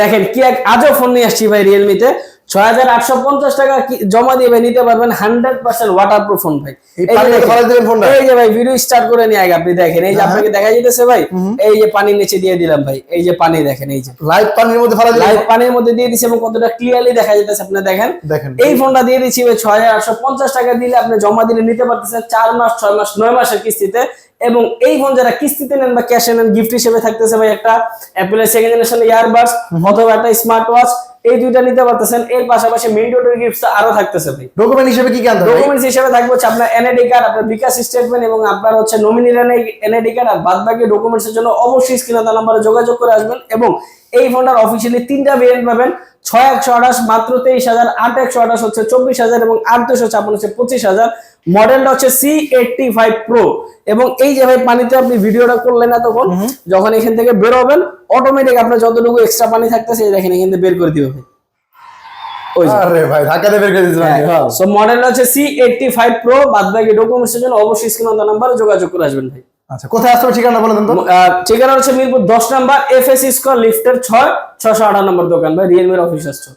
দেখেন কি এক আজও ফোন নিয়ে আসছি ভাই রিয়েলমি তে ৬৮৫০ টাকা জমা দিয়ে ভাই নিতে পারবেন 100% ওয়াটারপ্রুফ ফোন ভাই। এই যে ভাই ভিডিও স্টার্ট করে নিয়ে আগে আপনি দেখেন, এই যে আপনাকে দেখা যাইতেছে ভাই, এই যে পানির নিচে দিয়ে দিলাম ভাই, এই যে পানি দেখেন, এই যে লাইভ পানির মধ্যে ফেলা দিলাম, লাইভ পানির মধ্যে দিয়ে দিছি এবং কতটা ক্লিয়ারলি দেখা যাইতেছে আপনি দেখেন। এই ফোনটা দিয়ে দিচ্ছি ভাই ৬৮৫০ টাকা দিলে আপনি জমা দিলে নিতে পারতেছেন ৪ মাস ৬ মাস ৯ মাসের কিস্তিতে। এবং এই ফোন যারা কিস্তিতে নেন বা ক্যাশে নেন, গিফট হিসেবে থাকতেছে ভাই একটা অ্যাপলের সেকেন্ড জেনারেশন ইয়ারবাডস অথবা একটা স্মার্ট ওয়াচ, এই দুইটা নিতে পারতেছেন। এর পাশাপাশি ম্যান্ডেটরি গিফটস আরো থাকতেছে ভাই। ডকুমেন্ট হিসেবে কি কি আনতে হবে? ডকুমেন্টস হিসেবে থাকবে হচ্ছে আপনার এনআইডি কার্ড, আপনার বিকাশ স্টেটমেন্ট এবং আপনার হচ্ছে নমিনি এনআইডি কার্ড। আর বাদবাকি ডকুমেন্টস এর জন্য অবশ্যই স্ক্রিনে দেওয়া নম্বরে যোগাযোগ করে আসবেন। এবং এই ফোনটার অফিশিয়ালি ৩টা ভেরিয়েন্ট পাবেন, ৬১২৮ মাত্র ২৩,০০০, ৮১২৮ হচ্ছে ২৪,০০০ এবং ৮২৫৬ হচ্ছে ২৫,০০০। মডেলটা হচ্ছে C85 Pro। এবং এই যে ভাই পানিতে আপনি ভিডিওটা করলেন না, তখন যখন এখান থেকে বের হবেন অটোমেটিক আপনার যতটুকু এক্সট্রা পানি থাকতেছে দেখেন এখান থেকে বের করে দিবে ভাই। আরে ভাই ধাক্কা দিয়ে বের করে দিয়েছে ভাই। সো মডেল হচ্ছে C85 Pro। বাদবাকি ডকুমেন্টস এর জন্য অবশ্যই স্ক্রিনে দেওয়া নম্বরে যোগাযোগ করে আসবেন ভাই। আচ্ছা, কোথায় আসতে হবে ঠিকানা বলে দেন তো। ঠিকানা হচ্ছে মিরপুর 10 নাম্বার FS স্কয়ার লিফটের 6 608 নম্বর দোকান ভাই, রিয়েলমির অফিস স্টোর।